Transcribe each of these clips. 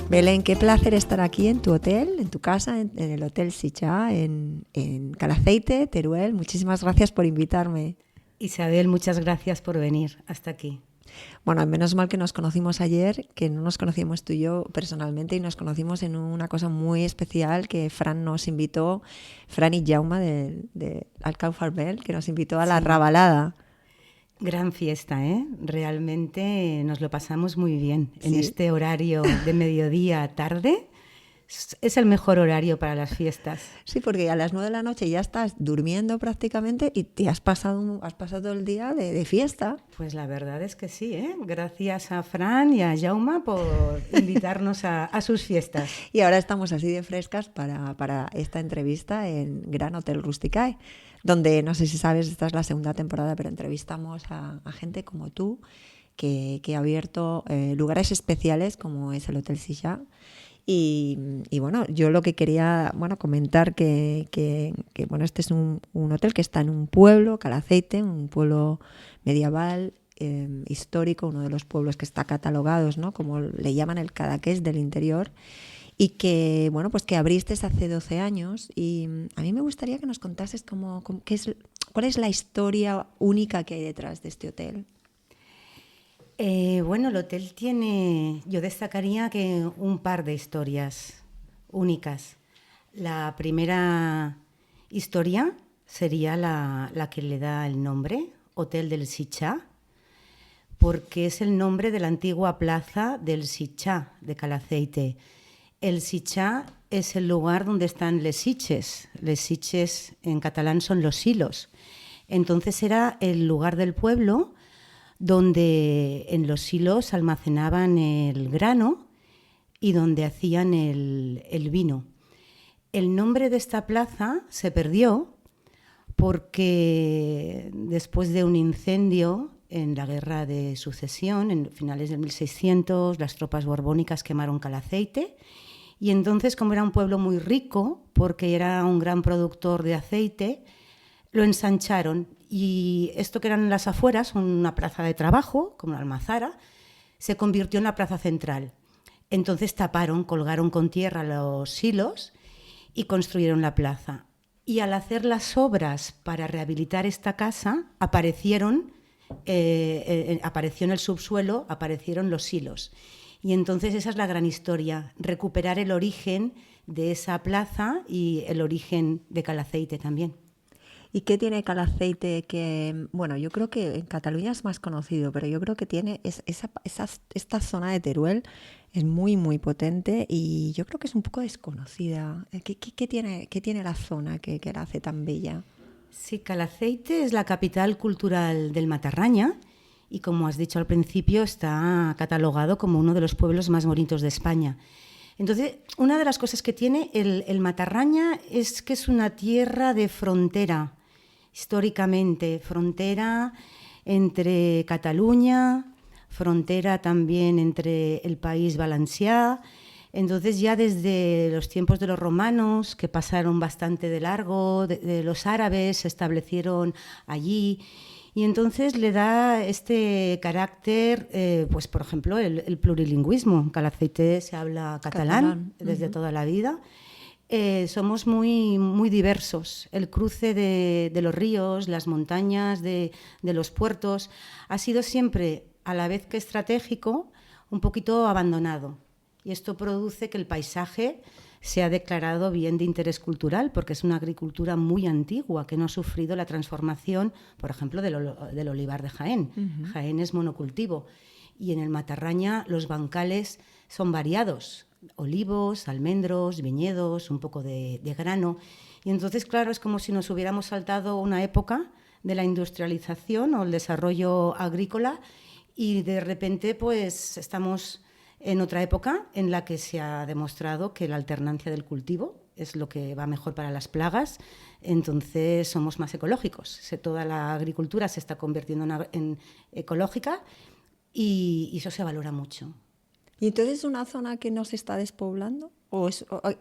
Belén, qué placer estar aquí en tu hotel, en tu casa, en el Hotel Sitges, en Calaceite, Teruel. Muchísimas gracias por invitarme. Isabel, muchas gracias por venir hasta aquí. Bueno, menos mal que nos conocimos ayer, que no nos conocíamos tú y yo personalmente, y nos conocimos en una cosa muy especial que Fran nos invitó, Fran y Jaume de Alcaufarbel, que nos invitó a la Rabalada. Gran fiesta, ¿eh? Realmente nos lo pasamos muy bien. Sí. En este horario de mediodía tarde es el mejor horario para las fiestas. Sí, porque a las 9 de la noche ya estás durmiendo prácticamente y te has pasado el día de fiesta. Pues la verdad es que sí, ¿eh? Gracias a Fran y a Jaume por invitarnos a sus fiestas. Y ahora estamos así de frescas para esta entrevista en Gran Hotel Rusticae, donde, no sé si sabes, esta es la segunda temporada, pero entrevistamos a gente como tú que ha abierto lugares especiales como es el Hotel Sitges. Y bueno, yo lo que quería comentar que bueno, este es un hotel que está en un pueblo, Calaceite, un pueblo medieval, histórico, uno de los pueblos que está catalogados, ¿no?, como le llaman el Cadaqués del interior, y que bueno, pues que abriste hace 12 años. Y a mí me gustaría que nos contases cuál es la historia única que hay detrás de este hotel. Bueno, el hotel tiene, yo destacaría que un par de historias únicas. La primera historia sería la que le da el nombre, Hotel del Sitges, porque es el nombre de la antigua plaza del Sitges de Calaceite. El Sitges es el lugar donde están les Sitges. Les Sitges en catalán son los silos. Entonces era el lugar del pueblo donde en los silos almacenaban el grano y donde hacían el vino. El nombre de esta plaza se perdió porque después de un incendio en la Guerra de Sucesión, en finales de 1600, las tropas borbónicas quemaron Calaceite, y entonces, como era un pueblo muy rico, porque era un gran productor de aceite, lo ensancharon. Y esto que eran las afueras, una plaza de trabajo, como la Almazara, se convirtió en la plaza central. Entonces colgaron con tierra los silos y construyeron la plaza. Y al hacer las obras para rehabilitar esta casa, apareció en el subsuelo, aparecieron los silos. Y entonces esa es la gran historia, recuperar el origen de esa plaza y el origen de Calaceite también. ¿Y qué tiene Calaceite que, bueno, yo creo que en Cataluña es más conocido, pero yo creo que tiene esta zona de Teruel es muy, muy potente y yo creo que es un poco desconocida. ¿Qué tiene la zona que la hace tan bella? Sí, Calaceite es la capital cultural del Matarraña y, como has dicho al principio, está catalogado como uno de los pueblos más bonitos de España. Entonces, una de las cosas que tiene el Matarraña es que es una tierra de frontera, históricamente, frontera entre Cataluña, frontera también entre el País Valencià. Entonces, ya desde los tiempos de los romanos, que pasaron bastante de largo, de los árabes se establecieron allí, y entonces le da este carácter, pues por ejemplo, el plurilingüismo. En Calaceite se habla catalán desde toda la vida. Somos muy, muy diversos. El cruce de los ríos, las montañas, de los puertos, ha sido siempre, a la vez que estratégico, un poquito abandonado. Y esto produce que el paisaje se ha declarado bien de interés cultural, porque es una agricultura muy antigua que no ha sufrido la transformación, por ejemplo, del olivar de Jaén. Uh-huh. Jaén es monocultivo. Y en el Matarraña los bancales son variados: olivos, almendros, viñedos, un poco de grano. Y entonces, claro, es como si nos hubiéramos saltado una época de la industrialización o el desarrollo agrícola y de repente pues estamos en otra época en la que se ha demostrado que la alternancia del cultivo es lo que va mejor para las plagas, entonces somos más ecológicos. Toda la agricultura se está convirtiendo en ecológica y eso se valora mucho. ¿Y entonces es una zona que no se está despoblando? ¿O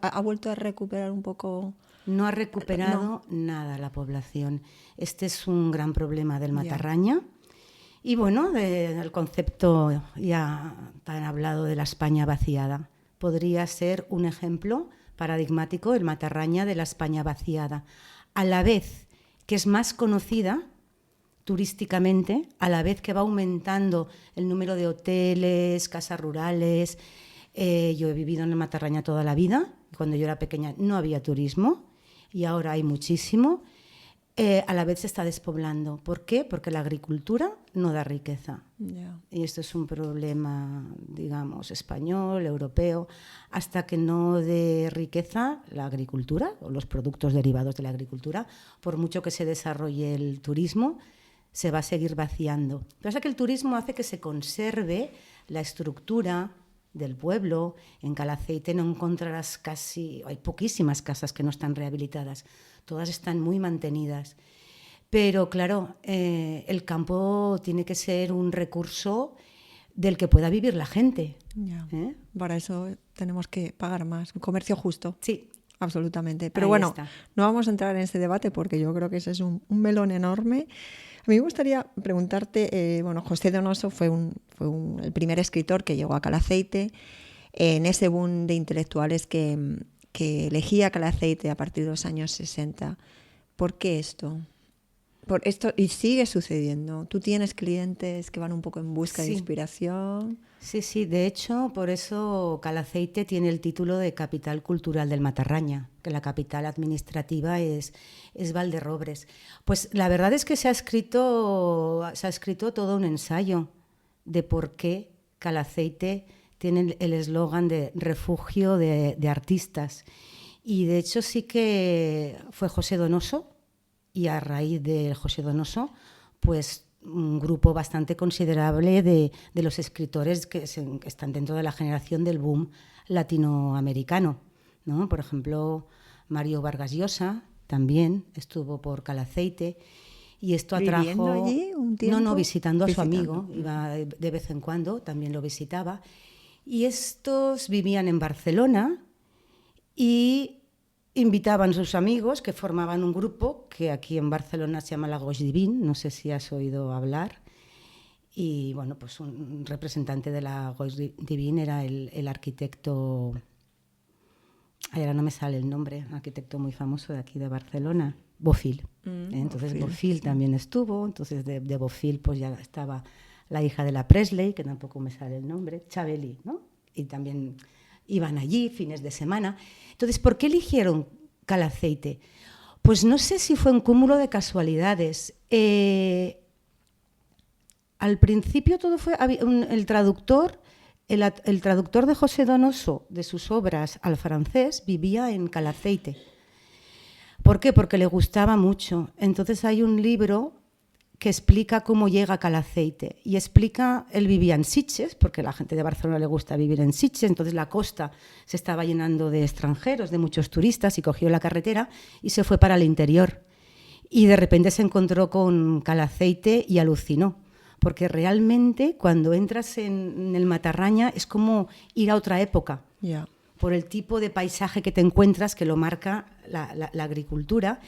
ha vuelto a recuperar un poco No ha recuperado nada la población. Este es un gran problema del Matarraña. Y bueno, del concepto, ya han hablado de la España vaciada. Podría ser un ejemplo paradigmático el Matarraña de la España vaciada. A la vez que es más conocida turísticamente, a la vez que va aumentando el número de hoteles, casas rurales. Yo he vivido en el Matarraña toda la vida. Cuando yo era pequeña no había turismo y ahora hay muchísimo. A la vez se está despoblando. ¿Por qué? Porque la agricultura no da riqueza. Yeah. Y esto es un problema, digamos, español, europeo. Hasta que no dé riqueza la agricultura o los productos derivados de la agricultura, por mucho que se desarrolle el turismo, se va a seguir vaciando. Pero es que el turismo hace que se conserve la estructura del pueblo. En Calaceite no encontrarás hay poquísimas casas que no están rehabilitadas. Todas están muy mantenidas. Pero claro, el campo tiene que ser un recurso del que pueda vivir la gente. Yeah. Para eso tenemos que pagar más. Un comercio justo. Sí. Absolutamente. Pero Ahí bueno, está. no vamos a entrar en ese debate porque yo creo que ese es un melón enorme. A mí me gustaría preguntarte, José Donoso fue el primer escritor que llegó a Calaceite en ese boom de intelectuales que elegía Calaceite a partir de los años 60. ¿Por qué esto? Por esto, y sigue sucediendo. Tú tienes clientes que van un poco en busca de inspiración. Sí. De hecho, por eso Calaceite tiene el título de capital cultural del Matarraña, que la capital administrativa es Valderrobres. Pues la verdad es que se ha escrito todo un ensayo de por qué Calaceite tiene el eslogan de refugio de artistas. Y de hecho sí que fue José Donoso, y a raíz de José Donoso, pues un grupo bastante considerable de los escritores que están dentro de la generación del boom latinoamericano, ¿no? Por ejemplo, Mario Vargas Llosa también estuvo por Calaceite y esto atrajo... ¿Viviendo allí un tiempo? No, visitando a su amigo, iba de vez en cuando, también lo visitaba. Y estos vivían en Barcelona y invitaban a sus amigos, que formaban un grupo que aquí en Barcelona se llama La Goix Divin, no sé si has oído hablar. Y bueno, pues un representante de La Goix Divin era el arquitecto, ahora no me sale el nombre, un arquitecto muy famoso de aquí de Barcelona, Bofill. Entonces Bofill también estuvo, entonces de Bofill pues ya estaba la hija de la Presley, que tampoco me sale el nombre, Chabeli, ¿no? Y también iban allí fines de semana. Entonces, ¿por qué eligieron Calaceite? Pues no sé si fue un cúmulo de casualidades. Al principio todo fue... El traductor de José Donoso, de sus obras al francés, vivía en Calaceite. ¿Por qué? Porque le gustaba mucho. Entonces hay un libro que explica cómo llega a Calaceite y explica, él vivía en Sitges, porque a la gente de Barcelona le gusta vivir en Sitges, entonces la costa se estaba llenando de extranjeros, de muchos turistas, y cogió la carretera y se fue para el interior. Y de repente se encontró con Calaceite y alucinó, porque realmente cuando entras en el Matarraña es como ir a otra época. Yeah. Por el tipo de paisaje que te encuentras, que lo marca la agricultura,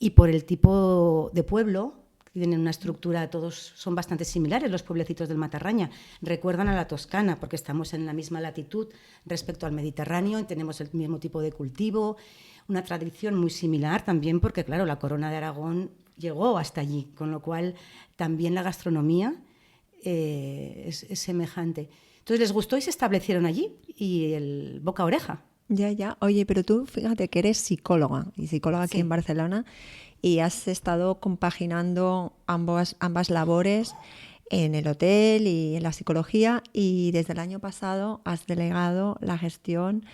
y por el tipo de pueblo. Tienen una estructura, todos son bastante similares los pueblecitos del Matarraña, recuerdan a la Toscana porque estamos en la misma latitud respecto al Mediterráneo y tenemos el mismo tipo de cultivo, una tradición muy similar también porque claro, la corona de Aragón llegó hasta allí, con lo cual también la gastronomía es semejante. Entonces les gustó y se establecieron allí y el boca a oreja. Ya. Oye, pero tú fíjate que eres psicóloga aquí en Barcelona y has estado compaginando ambas labores en el hotel y en la psicología, y desde el año pasado has delegado la gestión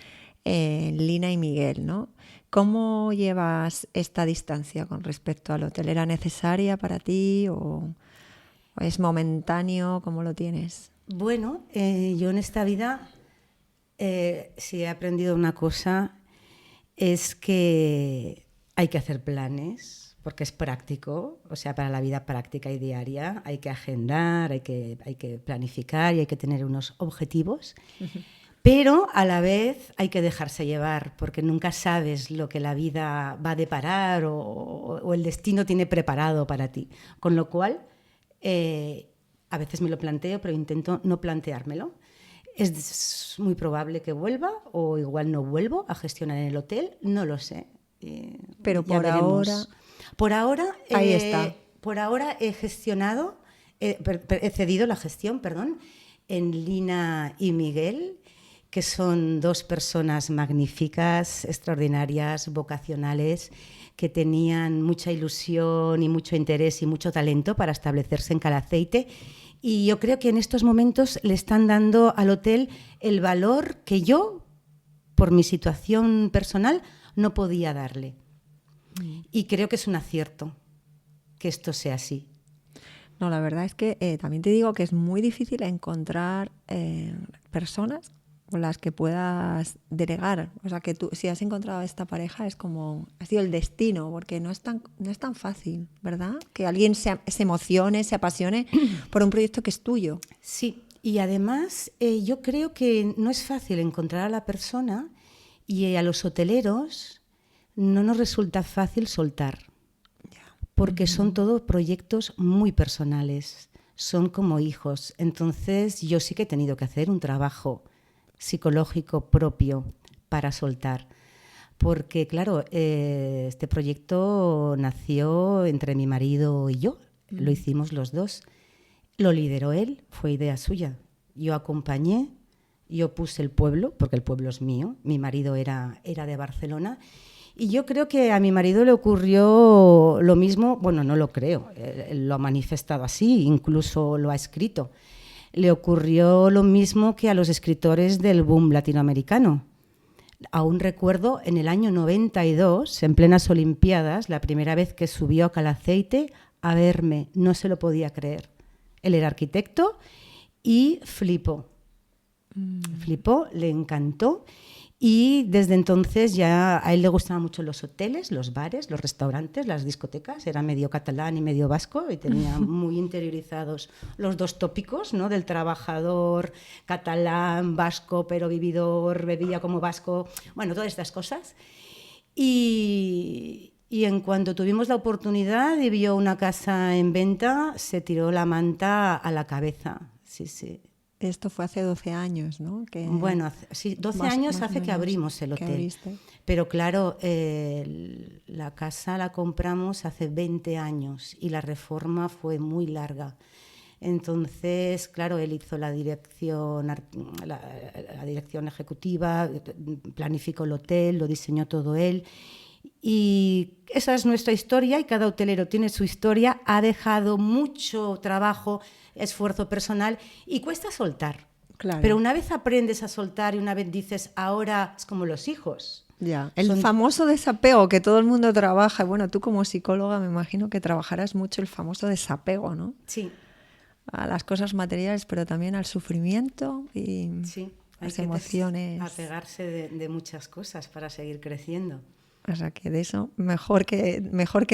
en Lina y Miguel, ¿no? ¿Cómo llevas esta distancia con respecto al hotel? ¿Era necesaria para ti o es momentáneo? ¿Cómo lo tienes? Bueno, yo en esta vida, si he aprendido una cosa, es que hay que hacer planes, porque es práctico, o sea, para la vida práctica y diaria hay que agendar, hay que planificar y hay que tener unos objetivos. Uh-huh. Pero a la vez hay que dejarse llevar, porque nunca sabes lo que la vida va a deparar o el destino tiene preparado para ti. Con lo cual, a veces me lo planteo, pero intento no planteármelo. Es muy probable que vuelva o igual no vuelvo a gestionar en el hotel, no lo sé. Pero por ahora ahí está. Por ahora he gestionado, he cedido la gestión, en Lina y Miguel, que son dos personas magníficas, extraordinarias, vocacionales, que tenían mucha ilusión y mucho interés y mucho talento para establecerse en Calaceite. Y yo creo que en estos momentos le están dando al hotel el valor que yo, por mi situación personal, no podía darle. Y creo que es un acierto que esto sea así. No, la verdad es que también te digo que es muy difícil encontrar personas con las que puedas delegar. O sea, que tú, si has encontrado a esta pareja, es como, ha sido el destino, porque no es tan fácil, ¿verdad? Que alguien se emocione, se apasione por un proyecto que es tuyo. Sí, y además yo creo que no es fácil encontrar a la persona y a los hoteleros no nos resulta fácil soltar, porque son todos proyectos muy personales, son como hijos. Entonces yo sí que he tenido que hacer un trabajo psicológico propio para soltar, porque claro, este proyecto nació entre mi marido y yo, lo hicimos los dos, lo lideró él, fue idea suya, yo acompañé, yo puse el pueblo, porque el pueblo es mío, mi marido era de Barcelona, y yo creo que a mi marido le ocurrió lo mismo, bueno, no lo creo, él lo ha manifestado así, incluso lo ha escrito. Le ocurrió lo mismo que a los escritores del boom latinoamericano. Aún recuerdo en el año 92, en plenas Olimpiadas, la primera vez que subió a Calaceite a verme, no se lo podía creer. Él era arquitecto y flipó. Flipó, le encantó. Y desde entonces ya a él le gustaban mucho los hoteles, los bares, los restaurantes, las discotecas. Era medio catalán y medio vasco y tenía muy interiorizados los dos tópicos, ¿no? Del trabajador catalán, vasco, pero vividor, bebía como vasco. Bueno, todas estas cosas. Y en cuanto tuvimos la oportunidad y vio una casa en venta, se tiró la manta a la cabeza. Sí, sí. Esto fue hace 12 años, ¿no? Bueno, sí, 12 años hace que abrimos el hotel. Pero claro, la casa la compramos hace 20 años y la reforma fue muy larga. Entonces, claro, él hizo la dirección ejecutiva, planificó el hotel, lo diseñó todo él. Y esa es nuestra historia y cada hotelero tiene su historia. Ha dejado mucho trabajo, esfuerzo personal y cuesta soltar. Claro. Pero una vez aprendes a soltar y una vez dices, ahora es como los hijos. Ya. El famoso desapego que todo el mundo trabaja. Bueno, tú como psicóloga me imagino que trabajarás mucho el famoso desapego, ¿no? Sí. A las cosas materiales, pero también al sufrimiento y sí, las emociones. Apegarse de muchas cosas para seguir creciendo. O sea, que de eso, mejor que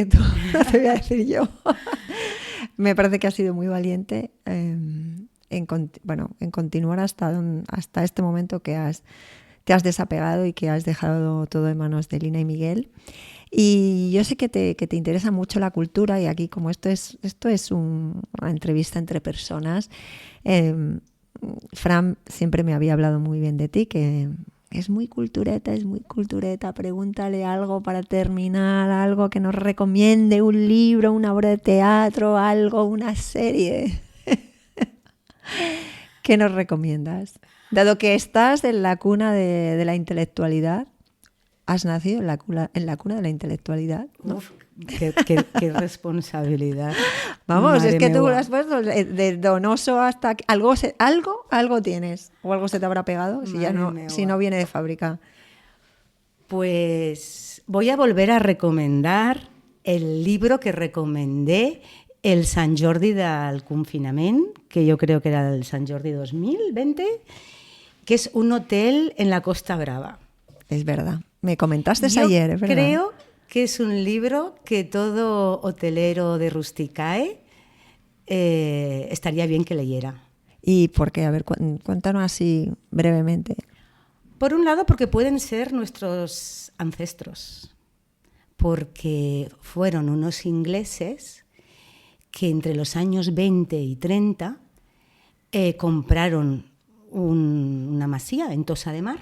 tú, no te voy a decir yo. Me parece que has sido muy valiente en continuar hasta este momento que te has desapegado y que has dejado todo en manos de Lina y Miguel. Y yo sé que te interesa mucho la cultura y aquí, como esto es una entrevista entre personas, Fran siempre me había hablado muy bien de ti, que es muy cultureta, pregúntale algo para terminar, algo que nos recomiende, un libro, una obra de teatro, algo, una serie. ¿Qué nos recomiendas? Dado que estás en la cuna de la intelectualidad, has nacido en la cuna de la intelectualidad, ¿no? Uf, qué responsabilidad. Vamos, madre, es que tú lo has puesto de donoso hasta algo tienes o algo se te habrá pegado si no viene de fábrica. Pues voy a volver a recomendar el libro que recomendé, el Sant Jordi del confinament, que yo creo que era el Sant Jordi 2020, que es un hotel en la Costa Brava. Es verdad, me comentaste ayer, es verdad. Creo que es un libro que todo hotelero de Rusticae estaría bien que leyera. ¿Y por qué? A ver, cuéntanos así brevemente. Por un lado, porque pueden ser nuestros ancestros, porque fueron unos ingleses que entre los años 20 y 30 compraron una masía en Tossa de Mar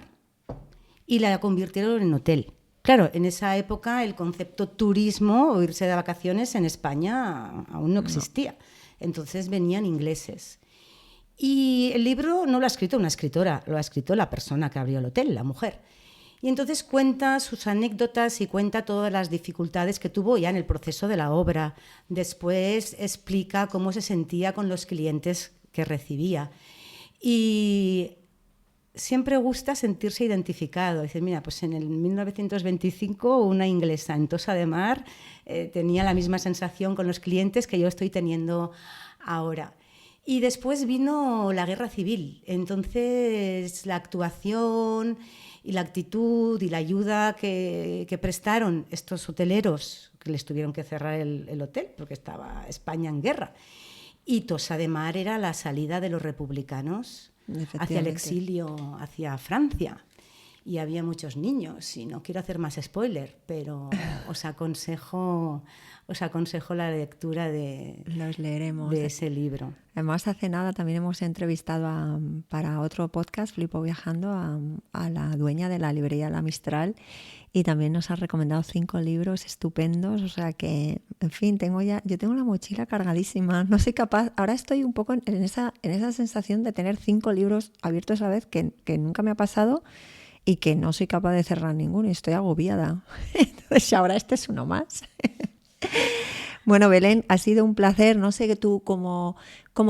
y la convirtieron en hotel. Claro, en esa época el concepto turismo o irse de vacaciones en España aún no existía. Entonces venían ingleses. Y el libro no lo ha escrito una escritora, lo ha escrito la persona que abrió el hotel, la mujer. Y entonces cuenta sus anécdotas y cuenta todas las dificultades que tuvo ya en el proceso de la obra. Después explica cómo se sentía con los clientes que recibía. Y siempre gusta sentirse identificado. Dices, mira, pues en el 1925 una inglesa en Tossa de Mar tenía la misma sensación con los clientes que yo estoy teniendo ahora. Y después vino la guerra civil. Entonces la actuación y la actitud y la ayuda que prestaron estos hoteleros, que les tuvieron que cerrar el hotel porque estaba España en guerra. Y Tossa de Mar era la salida de los republicanos hacia el exilio, hacia Francia. Y había muchos niños, y no quiero hacer más spoiler, pero os aconsejo la lectura Los leeremos. De ese libro. Además, hace nada también hemos entrevistado para otro podcast, Flipo Viajando, a la dueña de la librería La Mistral, y también nos ha recomendado 5 libros estupendos. O sea que, en fin, yo tengo la mochila cargadísima. No soy capaz, ahora estoy un poco en esa sensación de tener 5 libros abiertos a la vez que nunca me ha pasado y que no soy capaz de cerrar ninguno y estoy agobiada. Entonces ahora este es uno más. Bueno, Belén, ha sido un placer. No sé que tú cómo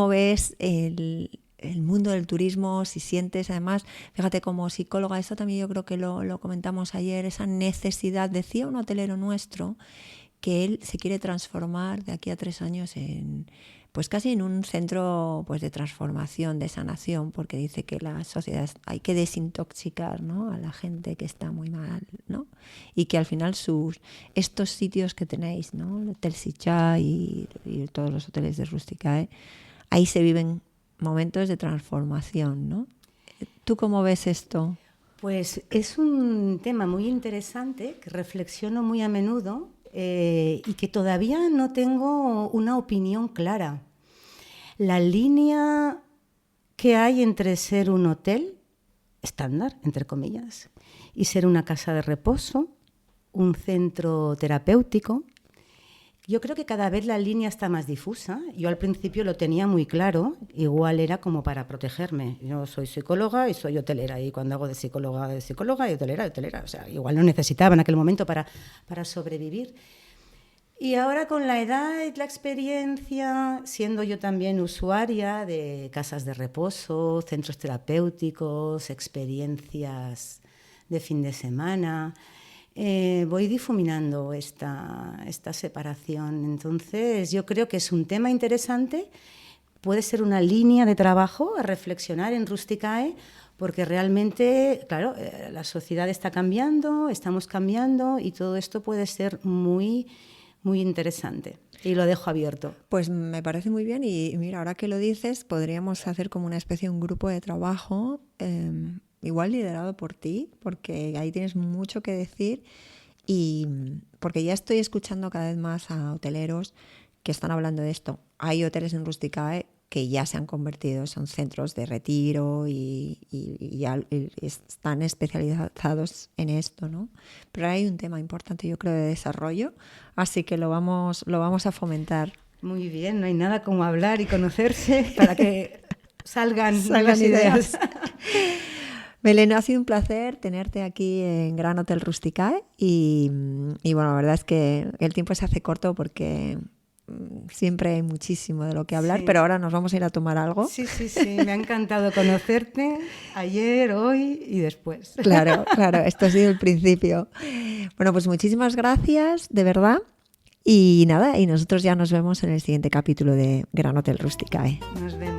ves el mundo del turismo, si sientes, además, fíjate, como psicóloga, esto también yo creo que lo comentamos ayer, esa necesidad, decía un hotelero nuestro, que él se quiere transformar de aquí a 3 años pues casi en un centro pues de transformación, de sanación, porque dice que la sociedad hay que desintoxicar, ¿no?, a la gente que está muy mal, ¿no? Y que al final estos sitios que tenéis, ¿no?, el Hotel Sitges y todos los hoteles de Rusticae, ahí se viven momentos de transformación, ¿no? ¿Tú cómo ves esto? Pues es un tema muy interesante que reflexiono muy a menudo. Y que todavía no tengo una opinión clara. La línea que hay entre ser un hotel estándar, entre comillas, y ser una casa de reposo, un centro terapéutico, yo creo que cada vez la línea está más difusa. Yo al principio lo tenía muy claro, igual era como para protegerme. Yo soy psicóloga y soy hotelera, y cuando hago de psicóloga y hotelera. O sea, igual no necesitaba en aquel momento para sobrevivir. Y ahora con la edad y la experiencia, siendo yo también usuaria de casas de reposo, centros terapéuticos, experiencias de fin de semana, voy difuminando esta separación. Entonces, yo creo que es un tema interesante, puede ser una línea de trabajo a reflexionar en Rusticae, porque realmente, claro, la sociedad está cambiando, estamos cambiando, y todo esto puede ser muy, muy interesante. Y lo dejo abierto. Pues me parece muy bien, y mira, ahora que lo dices, podríamos hacer como una especie de un grupo de trabajo, igual liderado por ti, porque ahí tienes mucho que decir, y porque ya estoy escuchando cada vez más a hoteleros que están hablando de esto. Hay hoteles en Rusticae que ya se han convertido, son centros de retiro y ya están especializados en esto, ¿no? Pero hay un tema importante, yo creo, de desarrollo, así que lo vamos a fomentar. Muy bien, no hay nada como hablar y conocerse para que salgan nuevas ideas. Belén, ha sido un placer tenerte aquí en Gran Hotel Rusticae y bueno, la verdad es que el tiempo se hace corto porque siempre hay muchísimo de lo que hablar, sí. Pero ahora nos vamos a ir a tomar algo. Sí, me ha encantado conocerte ayer, hoy y después. Claro, esto ha sido el principio. Bueno, pues muchísimas gracias, de verdad. Y nada, y nosotros ya nos vemos en el siguiente capítulo de Gran Hotel Rusticae. Nos vemos.